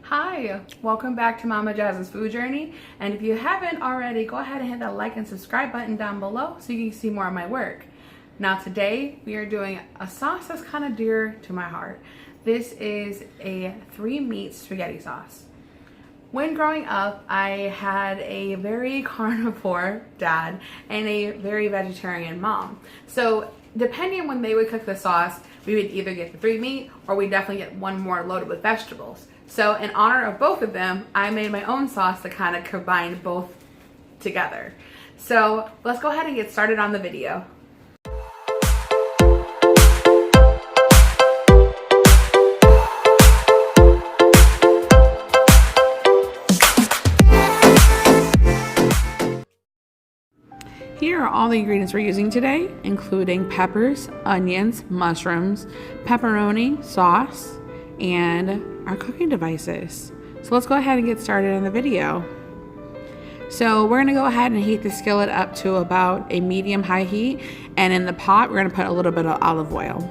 Hi, welcome back to Mama Jazz's food journey. And if you haven't already, go ahead and hit that like and subscribe button down below so you can see more of my work. Now today we are doing a sauce that's kind of dear to my heart. This is a 3-meat spaghetti sauce. When growing up, I had a very carnivore dad and a very vegetarian mom. So depending on when they would cook the sauce, we would either get the 3-meat or we definitely get one more loaded with vegetables. So in honor of both of them, I made my own sauce to kind of combine both together. So let's go ahead and get started on the video. Here are all the ingredients we're using today, including peppers, onions, mushrooms, pepperoni, sauce, and our cooking devices. So let's go ahead and get started on the video. So we're gonna go ahead and heat the skillet up to about a medium-high heat, and in the pot we're gonna put a little bit of olive oil.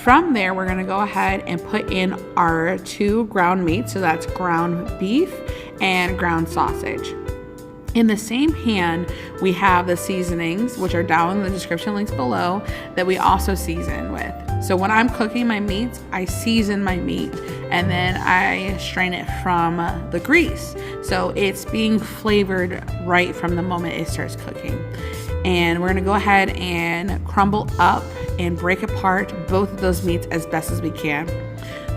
From there we're gonna go ahead and put in our 2 ground meats, so that's ground beef and ground sausage. In the same pan, we have the seasonings, which are down in the description links below, that we also season with. So when I'm cooking my meats, I season my meat and then I strain it from the grease. So it's being flavored right from the moment it starts cooking. And we're gonna go ahead and crumble up and break apart both of those meats as best as we can.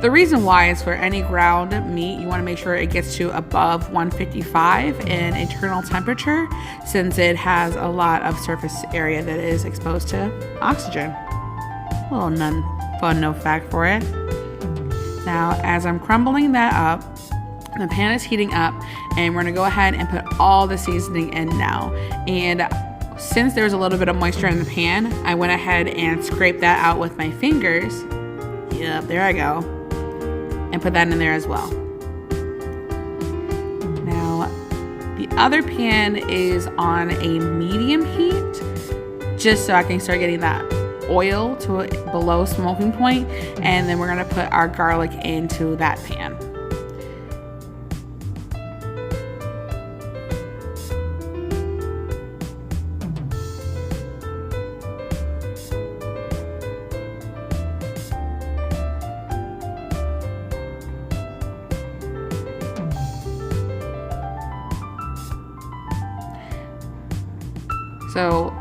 The reason why is for any ground meat, you want to make sure it gets to above 155 in internal temperature, since it has a lot of surface area that is exposed to oxygen. A little no fact for it. Now, as I'm crumbling that up, the pan is heating up, and we're going to go ahead and put all the seasoning in now. And since there's a little bit of moisture in the pan, I went ahead and scraped that out with my fingers. Yep, there I go. And put that in there as well. Now, the other pan is on a medium heat, just so I can start getting that oil to below smoking point, and then we're gonna put our garlic into that pan. So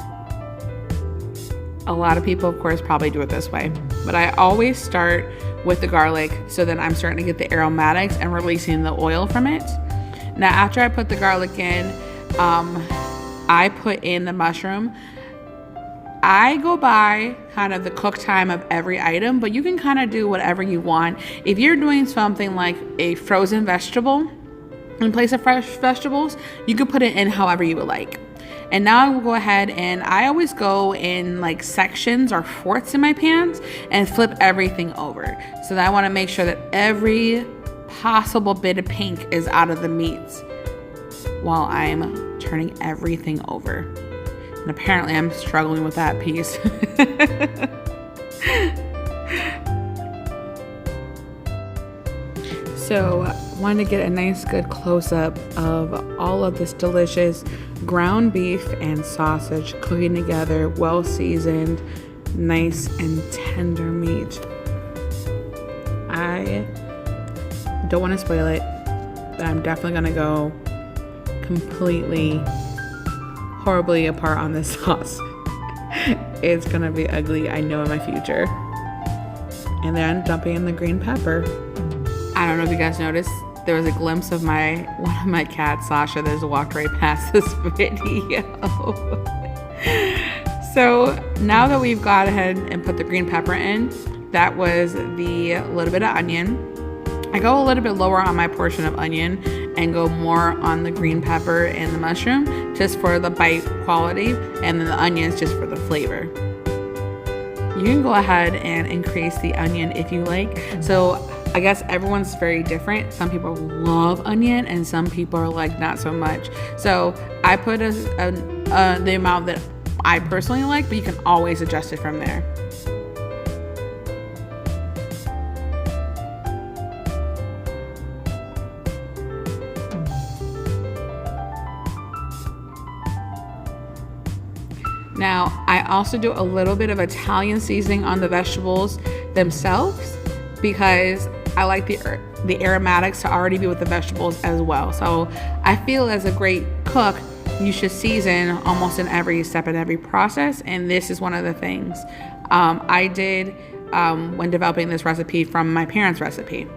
a lot of people, of course, probably do it this way, but I always start with the garlic, so then I'm starting to get the aromatics and releasing the oil from it. Now, after I put the garlic in, I put in the mushroom. I go by kind of the cook time of every item, but you can kind of do whatever you want. If you're doing something like a frozen vegetable in place of fresh vegetables, you could put it in however you would like. And now I will go ahead, and I always go in like sections or fourths in my pans and flip everything over. So that I want to make sure that every possible bit of pink is out of the meats while I'm turning everything over. And apparently I'm struggling with that piece. So wanted to get a nice good close-up of all of this delicious ground beef and sausage cooking together, well seasoned, nice and tender meat. I don't want to spoil it, but I'm definitely gonna go completely horribly apart on this sauce. It's gonna be ugly, I know, in my future. And then dumping in the green pepper. I don't know if you guys noticed, there was a glimpse of one of my cats, Sasha, that just walked right past this video. So now that we've gone ahead and put the green pepper in, that was the little bit of onion. I go a little bit lower on my portion of onion and go more on the green pepper and the mushroom, just for the bite quality, and then the onions just for the flavor. You can go ahead and increase the onion if you like. So I guess everyone's very different. Some people love onion and some people are like not so much. So I put the amount that I personally like, but you can always adjust it from there. Now, I also do a little bit of Italian seasoning on the vegetables themselves because I like the aromatics to already be with the vegetables as well. So I feel as a great cook, you should season almost in every step in every process, and this is one of the things I did when developing this recipe from my parents' recipe.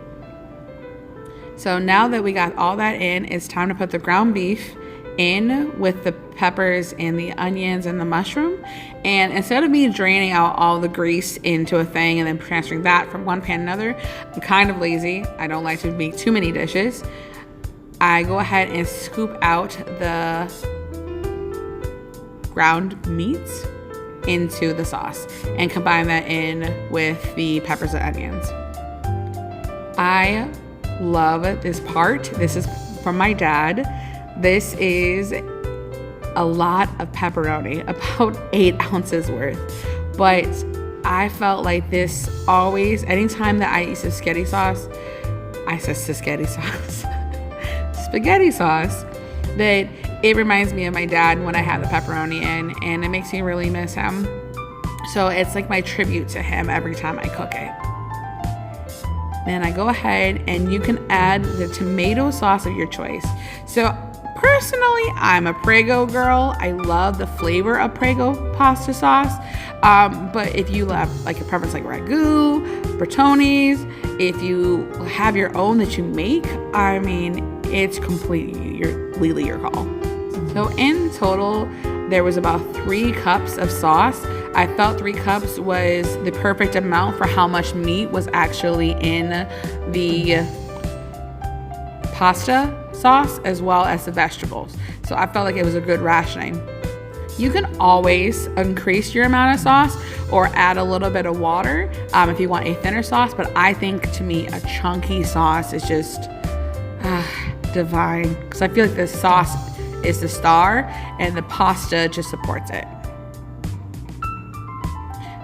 So now that we got all that in, it's time to put the ground beef in with the peppers and the onions and the mushroom. And instead of me draining out all the grease into a thing and then transferring that from one pan to another, I'm kind of lazy. I don't like to make too many dishes. I go ahead and scoop out the ground meats into the sauce and combine that in with the peppers and onions. I love this part. This is from my dad. This is a lot of pepperoni, about 8 ounces worth. But I felt like this always, anytime that I eat spaghetti sauce, spaghetti sauce, that it reminds me of my dad when I have the pepperoni in, and it makes me really miss him. So it's like my tribute to him every time I cook it. Then I go ahead and you can add the tomato sauce of your choice. So personally, I'm a Prego girl. I love the flavor of Prego pasta sauce. But if you have like a preference like ragu, Bertoni's, if you have your own that you make, I mean, it's completely your call. So in total, there was about 3 cups of sauce. I felt 3 cups was the perfect amount for how much meat was actually in the pasta sauce as well as the vegetables. So I felt like it was a good rationing. You can always increase your amount of sauce or add a little bit of water if you want a thinner sauce, but I think to me a chunky sauce is just divine, because I feel like the sauce is the star and the pasta just supports it.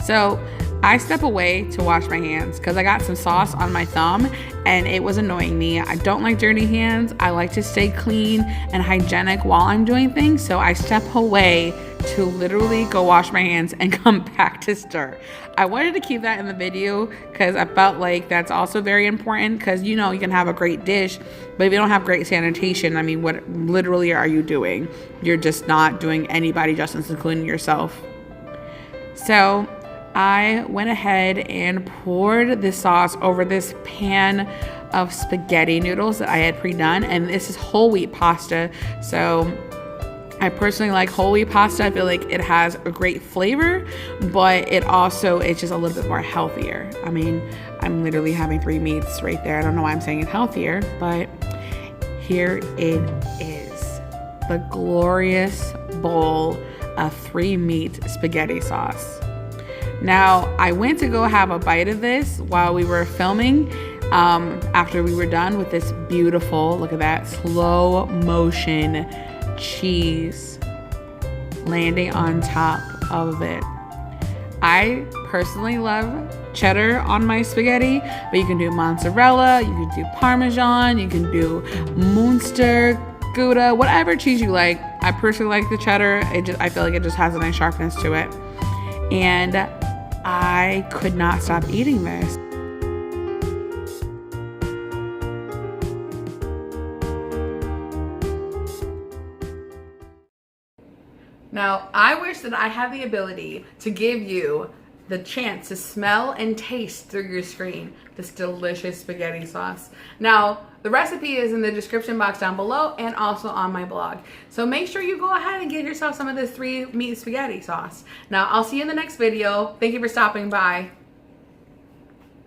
So I step away to wash my hands because I got some sauce on my thumb and it was annoying me. I don't like dirty hands. I like to stay clean and hygienic while I'm doing things. So I step away to literally go wash my hands and come back to stir. I wanted to keep that in the video because I felt like that's also very important, because you know you can have a great dish, but if you don't have great sanitation, I mean, what literally are you doing? You're just not doing anybody justice, including yourself. So I went ahead and poured the sauce over this pan of spaghetti noodles that I had pre-done, and this is whole wheat pasta. So I personally like whole wheat pasta. I feel like it has a great flavor, but it also is just a little bit more healthier. I mean, I'm literally having 3 meats right there. I don't know why I'm saying it's healthier, but here it is. The glorious bowl of 3 meat spaghetti sauce. Now, I went to go have a bite of this while we were filming after we were done with this beautiful, look at that, slow motion cheese landing on top of it. I personally love cheddar on my spaghetti, but you can do mozzarella, you can do Parmesan, you can do Munster, Gouda, whatever cheese you like. I personally like the cheddar. I feel like it just has a nice sharpness to it. And I could not stop eating this. Now, I wish that I had the ability to give you the chance to smell and taste through your screen this delicious spaghetti sauce. Now, the recipe is in the description box down below and also on my blog. So make sure you go ahead and get yourself some of this 3 meat spaghetti sauce. Now, I'll see you in the next video. Thank you for stopping by.